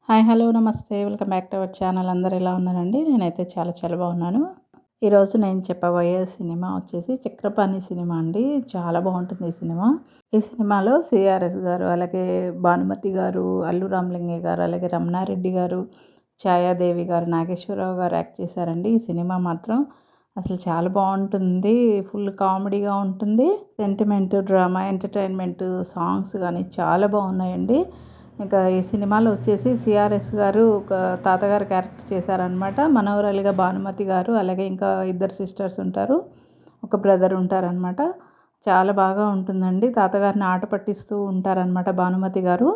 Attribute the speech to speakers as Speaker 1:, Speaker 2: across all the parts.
Speaker 1: Hi! Hello! నమస్తే. Welcome back to our channel. అందరూ ఎలా ఉన్నారండి? నేనైతే చాలా చాలా బాగున్నాను. ఈరోజు నేను చెప్పబోయే సినిమా వచ్చేసి 'చక్రపాణి' సినిమా అండి. చాలా బాగుంటుంది ఈ సినిమా. ఈ సినిమాలో సిఆర్ఎస్ గారు, అలాగే భానుమతి గారు, అల్లు రామలింగయ్య గారు, అలాగే రమణారెడ్డి గారు, ఛాయాదేవి గారు, నాగేశ్వరరావు గారు యాక్ట్ చేశారండి. ఈ సినిమా మాత్రం అసలు చాలా బాగుంటుంది. ఫుల్ కామెడీగా ఉంటుంది. సెంటిమెంట్, డ్రామా, ఎంటర్టైన్మెంట్, సాంగ్స్ కానీ చాలా బాగున్నాయండి. ఇంకా ఈ సినిమాలో వచ్చేసి సిఆర్ఎస్ గారు ఒక తాతగారు క్యారెక్టర్ చేశారనమాట. మనవరాలిగా భానుమతి గారు, అలాగే ఇంకా ఇద్దరు సిస్టర్స్ ఉంటారు, ఒక బ్రదర్ ఉంటారనమాట. చాలా బాగా ఉంటుందండి. తాతగారిని ఆట పట్టిస్తూ ఉంటారనమాట భానుమతి గారు.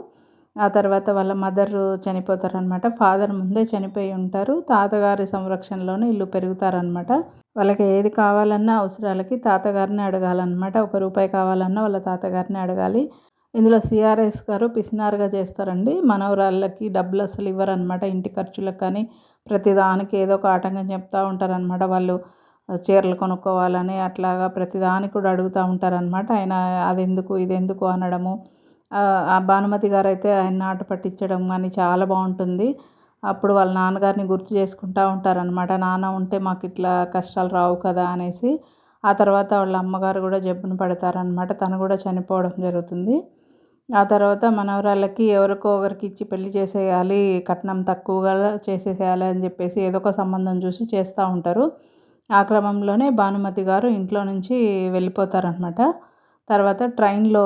Speaker 1: ఆ తర్వాత వాళ్ళ మదర్ చనిపోతారనమాట. ఫాదర్ ముందే చనిపోయి ఉంటారు. తాతగారి సంరక్షణలోనే ఇల్లు పెరుగుతారనమాట. వాళ్ళకి ఏది కావాలన్నా అవసరాలకి తాతగారిని అడగాలన్నమాట. ఒక రూపాయి కావాలన్నా వాళ్ళ తాతగారిని అడగాలి. ఇందులో సిఆర్ఎస్ గారు పిసినారుగా చేస్తారండి. మనవరాళ్ళకి డబ్బులు అసలు ఇవ్వరనమాట. ఇంటి ఖర్చులకు కానీ ప్రతిదానికి ఏదో ఒక ఆటంకం చెప్తూ ఉంటారనమాట. వాళ్ళు చీరలు కొనుక్కోవాలని అట్లాగా ప్రతిదానికి కూడా అడుగుతూ ఉంటారనమాట. ఆయన అదెందుకు ఇదెందుకు అనడము. ఆ భానుమతి గారైతే ఆయన్ని ఆట పట్టించడం కానీ చాలా బాగుంటుంది. అప్పుడు వాళ్ళ నాన్నగారిని గుర్తు చేసుకుంటూ ఉంటారనమాట. నాన్న ఉంటే మాకు ఇట్లా కష్టాలు రావు కదా అనేసి. ఆ తర్వాత వాళ్ళ అమ్మగారు కూడా జబ్బున పడతారనమాట. తను కూడా చనిపోవడం జరుగుతుంది. ఆ తర్వాత మనవరాళ్ళకి ఎవరికో ఒకరికి ఇచ్చి పెళ్లి చేసేయాలి, కట్నం తక్కువగా చేసేసేయాలి అని చెప్పేసి ఏదో ఒక సంబంధం చూసి చేస్తూ ఉంటారు. ఆ క్రమంలోనే భానుమతి గారు ఇంట్లో నుంచి వెళ్ళిపోతారనమాట. తర్వాత ట్రైన్‌లో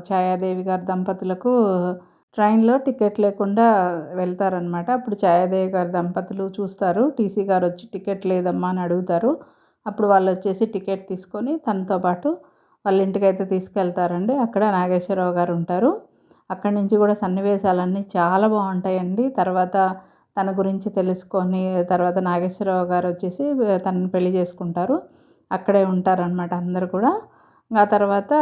Speaker 1: ఛాయాదేవి గారి దంపతులకు ట్రైన్‌లో టికెట్ లేకుండా వెళ్తారనమాట. అప్పుడు ఛాయాదేవి గారి దంపతులు చూస్తారు. టీసీ గారు వచ్చి టికెట్ లేదమ్మా అని అడుగుతారు. అప్పుడు వాళ్ళు వచ్చేసి టికెట్ తీసుకొని తనతో పాటు వాళ్ళ ఇంటికైతే తీసుకెళ్తారండి. అక్కడ నాగేశ్వరరావు గారు ఉంటారు. అక్కడి నుంచి కూడా సన్నివేశాలన్నీ చాలా బాగుంటాయండి. తర్వాత తన గురించి తెలుసుకొని తర్వాత నాగేశ్వరరావు గారు వచ్చేసి తనని పెళ్లి చేసుకుంటారు. అక్కడే ఉంటారనమాట అందరూ కూడా. ఆ తర్వాత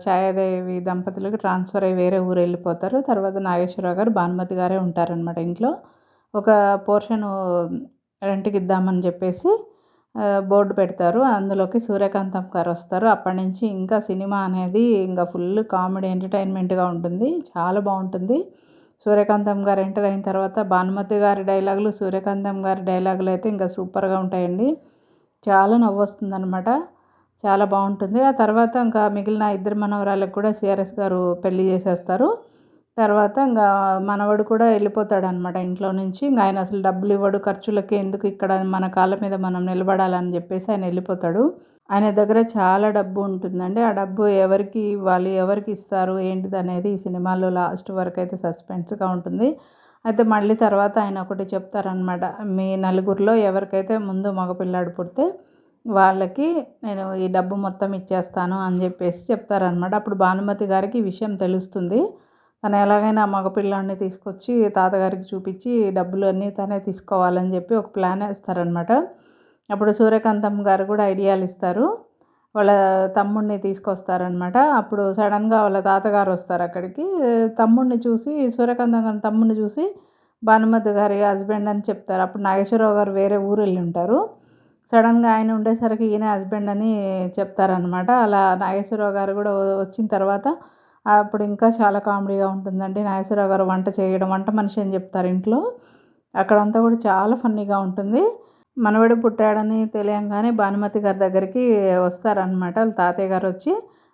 Speaker 1: ఛాయాదేవి దంపతులకి ట్రాన్స్ఫర్ అయ్యి వేరే ఊరు వెళ్ళిపోతారు. తర్వాత నాగేశ్వరరావు గారు, భానుమతి గారే ఉంటారనమాట ఇంట్లో. ఒక పోర్షను రెంట్‌కి ఇద్దామని చెప్పేసి బోర్డు పెడతారు. అందులోకి సూర్యకాంతం గారు వస్తారు. అప్పటినుంచి ఇంకా సినిమా అనేది ఇంకా ఫుల్ కామెడీ ఎంటర్టైన్మెంట్‌గా ఉంటుంది. చాలా బాగుంటుంది. సూర్యకాంతం గారు ఎంటర్ అయిన తర్వాత భానుమతి గారి డైలాగులు, సూర్యకాంతం గారి డైలాగులు అయితే ఇంకా సూపర్‌గా ఉంటాయండి. చాలా నవ్వొస్తుందనమాట. చాలా బాగుంటుంది. ఆ తర్వాత ఇంకా మిగిలిన ఇద్దరు మనవరాళ్ళకి కూడా సిఆర్ఎస్ గారు పెళ్లి చేసేస్తారు. తర్వాత ఇంగా మనవడు కూడా వెళ్ళిపోతాడనమాట ఇంట్లో నుంచి. ఇంక ఆయన అసలు డబ్బులు ఇవ్వడు. ఖర్చులకి ఎందుకు ఇక్కడ మన కాళ్ళ మీద మనం నిలబడాలని చెప్పేసి ఆయన వెళ్ళిపోతాడు. ఆయన దగ్గర చాలా డబ్బు ఉంటుందండి. ఆ డబ్బు ఎవరికి ఇవ్వాలి, ఎవరికి ఇస్తారు ఏంటిదనేది ఈ సినిమాలో లాస్ట్ వరకైతే సస్పెన్స్‌గా ఉంటుంది. అయితే మళ్ళీ తర్వాత ఆయన ఒకటి చెప్తారనమాట. మీ నలుగురిలో ఎవరికైతే ముందు మగపిల్లాడు పుడితే వాళ్ళకి నేను ఈ డబ్బు మొత్తం ఇచ్చేస్తాను అని చెప్పేసి చెప్తారనమాట. అప్పుడు భానుమతి గారికి ఈ విషయం తెలుస్తుంది. తను ఎలాగైనా మగపిల్లాడిని తీసుకొచ్చి తాతగారికి చూపించి డబ్బులు అన్నీ తనే తీసుకోవాలని చెప్పి ఒక ప్లాన్ వేస్తారనమాట. అప్పుడు సూర్యకాంతం గారు కూడా ఐడియాలు ఇస్తారు. వాళ్ళ తమ్ముడిని తీసుకొస్తారనమాట. అప్పుడు సడన్‌గా వాళ్ళ తాతగారు వస్తారు అక్కడికి. తమ్ముడిని చూసి సూర్యకాంతం గారి తమ్ముడిని చూసి భానుమతి గారి హస్బెండ్ అని చెప్తారు. అప్పుడు నాగేశ్వరరావు గారు వేరే ఊరు వెళ్ళి ఉంటారు. సడన్‌గా ఆయన ఉండేసరికి ఈయనే హస్బెండ్ అని చెప్తారనమాట. అలా నాగేశ్వరరావు గారు కూడా వచ్చిన తర్వాత అప్పుడు ఇంకా చాలా కామెడీగా ఉంటుందండి. నాగేశ్వరరావు గారు వంట చేయడం, వంట మనిషి అని చెప్తారు ఇంట్లో. అక్కడంతా కూడా చాలా ఫన్నీగా ఉంటుంది. మనవడు పుట్టాడని తెలియంగానే భానుమతి గారి దగ్గరికి వస్తారనమాట. వాళ్ళ తాతయ్య గారు వచ్చి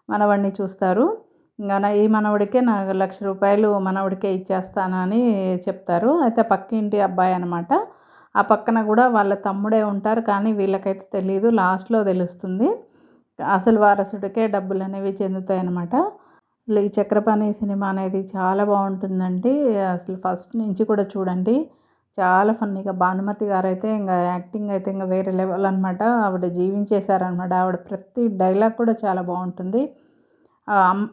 Speaker 1: మనవడిని చూస్తారు. ఈ మనవడికే నాకు ₹1,00,000 మనవడికే ఇచ్చేస్తాను అని చెప్తారు. అయితే పక్కింటి అబ్బాయి అనమాట. ఆ పక్కన కూడా వాళ్ళ తమ్ముడే ఉంటారు. కానీ వీళ్ళకైతే తెలీదు. లాస్ట్‌లో తెలుస్తుంది. అసలు వారసుడికే డబ్బులనేవి చెందుతాయన్నమాట. ఈ 'చక్రపాణి' సినిమా అనేది చాలా బాగుంటుందండి. అసలు ఫస్ట్ నుంచి కూడా చూడండి. చాలా ఫన్నీగా భానుమతి గారైతే యాక్టింగ్ అయితే వేరే లెవెల్ అనమాట. ఆవిడ జీవించేశారనమాట. ఆవిడ ప్రతి డైలాగ్ కూడా చాలా బాగుంటుంది.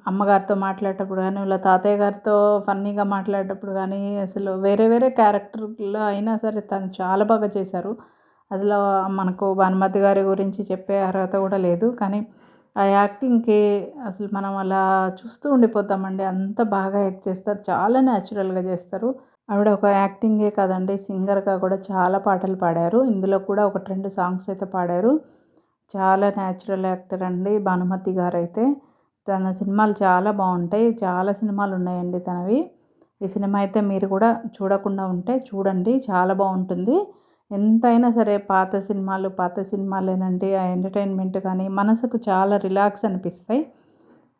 Speaker 1: అమ్మగారితో మాట్లాడేటప్పుడు కానీ, వాళ్ళ తాతయ్య గారితో ఫన్నీగా మాట్లాడేటప్పుడు కానీ, అసలు వేరే వేరే క్యారెక్టర్‌లో అయినా సరే తను చాలా బాగా చేశారు. అసలు మనకు భానుమతి గారి గురించి చెప్పే అర్హత కూడా లేదు. కానీ ఆ యాక్టింగ్‌కి అసలు మనం అలా చూస్తూ ఉండిపోతామండి. అంత బాగా యాక్ట్ చేస్తారు. చాలా న్యాచురల్‌గా చేస్తారు. ఆవిడ ఒక యాక్టింగే కాదండి, సింగర్‌గా కూడా చాలా పాటలు పాడారు. ఇందులో కూడా 1, 2 సాంగ్స్ అయితే పాడారు. చాలా న్యాచురల్ యాక్టర్ అండి భానుమతి గారైతే. తన సినిమాలు చాలా బాగుంటాయి. చాలా సినిమాలు ఉన్నాయండి తనవి. ఈ సినిమా అయితే మీరు కూడా చూడకుండా ఉంటే చూడండి, చాలా బాగుంటుంది. ఎంతైనా సరే పాత సినిమాలేనండి. ఆ ఎంటర్టైన్మెంట్ కానీ మనసుకు చాలా రిలాక్స్ అనిపిస్తాయి.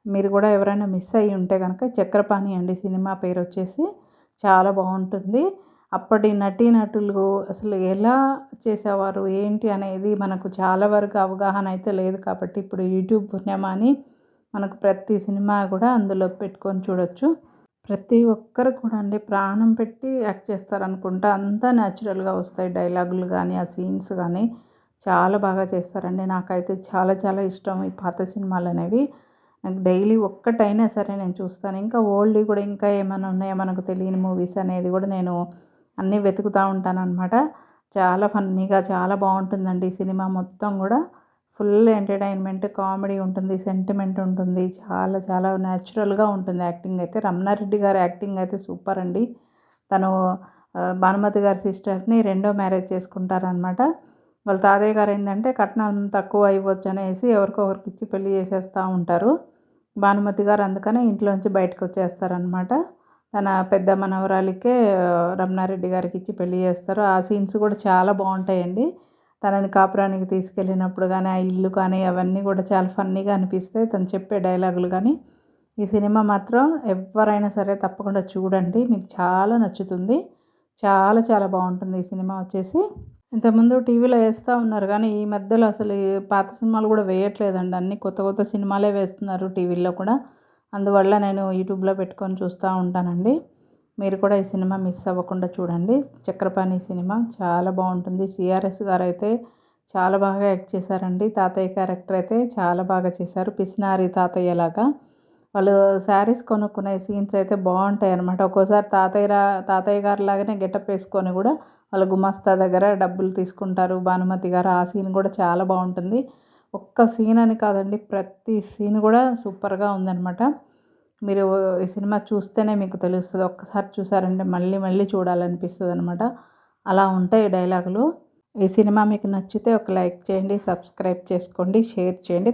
Speaker 1: మీరు కూడా ఎవరైనా మిస్ అయ్యి ఉంటే కనుక చక్రపాణి అండి సినిమా పేరు వచ్చేసి. చాలా బాగుంటుంది. అప్పటి నటీనటులు అసలు ఎలా చేసేవారు ఏంటి అనేది మనకు చాలా వరకు అవగాహన అయితే లేదు కాబట్టి ఇప్పుడు యూట్యూబ్ పుణ్యమాని మనకు ప్రతి సినిమా కూడా అందులో పెట్టుకొని చూడొచ్చు. ప్రతి ఒక్కరు కూడా అండి ప్రాణం పెట్టి యాక్ట్ చేస్తారనుకుంటా. అంతా న్యాచురల్‌గా వస్తాయి డైలాగులు గానీ, ఆ సీన్స్ గానీ చాలా బాగా చేస్తారండి. నాకైతే చాలా చాలా ఇష్టం ఈ పాత సినిమాలనేవి. నాకు డైలీ ఒక్కటైనా సరే నేను చూస్తాను. ఇంకా ఓల్డ్‌వి కూడా ఇంకా ఏమైనా ఉన్నాయో మనకు తెలియని మూవీస్ అనేది కూడా నేను అన్నీ వెతుకుతా ఉంటాననమాట. చాలా ఫన్నీగా చాలా బావుంటుందండి ఈ సినిమా మొత్తం గూడా. ఫుల్ ఎంటర్‌టైన్‌మెంట్, కామెడీ ఉంటుంది, సెంటిమెంట్ ఉంటుంది. చాలా చాలా న్యాచురల్‌గా ఉంటుంది యాక్టింగ్ అయితే. రమణారెడ్డి గారి యాక్టింగ్ అయితే సూపర్ అండి. తను భానుమతి గారి సిస్టర్‌ని రెండో మ్యారేజ్ చేసుకుంటారనమాట. వాళ్ళ తాతయ్య గారు ఏందంటే కట్నం తక్కువ ఇవ్వొచ్చనేసి ఎవరికో ఒకరికి ఇచ్చి పెళ్లి చేసేస్తా ఉంటారు. భానుమతి గారు అందుకనే ఇంట్లోంచి బయటకొచ్చేస్తారనమాట. తన పెద్ద మనవరాలికే రమణారెడ్డి గారికిచ్చి పెళ్లి చేస్తారు. ఆ సీన్స్ కూడా చాలా బావుంటాయండి. తనని కాపురానికి తీసుకెళ్ళినప్పుడు గానీ, ఆ ఇల్లు కానీ అవన్నీ కూడా చాలా ఫన్నీగా అనిపిస్తాయి. తను చెప్పే డైలాగులు గానీ. ఈ సినిమా మాత్రం ఎవ్వరైనా సరే తప్పకుండా చూడండి. మీకు చాలా నచ్చుతుంది. చాలా చాలా బావుంటుంది ఈ సినిమా వచ్చేసి. ఇంతకుముందు టీవీలో ఏస్తా ఉన్నారు గానీ, ఈ మధ్యలో అసలు ఈ పాత సినిమాలు గూడా వేయట్లేదండి. అన్నీ కొత్త కొత్త సినిమాలే వేస్తున్నారు టీవీల్లో కూడా. అందువల్ల నేను యూట్యూబ్‌లో పెట్టుకొని చూస్తా ఉంటానండి. మీరు కూడా ఈ సినిమా మిస్ అవ్వకుండా చూడండి. 'చక్రపాణి' సినిమా చాలా బావుంటుంది. సీఆర్ఎస్ గారైతే చాలా బాగా యాక్ట్ చేశారండి. తాతయ్య క్యారెక్టర్ అయితే చాలా బాగా చేశారు. పిసినారి తాతయ్యలాగా. వాళ్ళు శారీస్ కొనుక్కునే సీన్స్ అయితే బావుంటాయన్నమాట. ఒక్కోసారి తాతయ్య గారిలాగానే గెటప్ ఏసుకొని గూడా వాళ్ళ గుమాస్తా దగ్గర డబ్బులు తీసుకుంటారు. భానుమతి గారు ఆ సీన్ కూడా చాలా బావుంటుంది. ఒక్క సీన్ అని కాదండి, ప్రతి సీన్ కూడా సూపర్‌గా ఉందన్నమాట. మీరు ఈ సినిమా చూస్తేనే మీకు తెలుస్తది. ఒక్కసారి చూసారంటే మళ్ళీ మళ్ళీ చూడాలనిపిస్తదనమాట. అలా ఉంటాయి డైలాగులు. ఈ సినిమా మీకు నచ్చితే ఒక లైక్ చేయండి, సబ్స్క్రైబ్ చేసుకోండి, షేర్ చేయండి.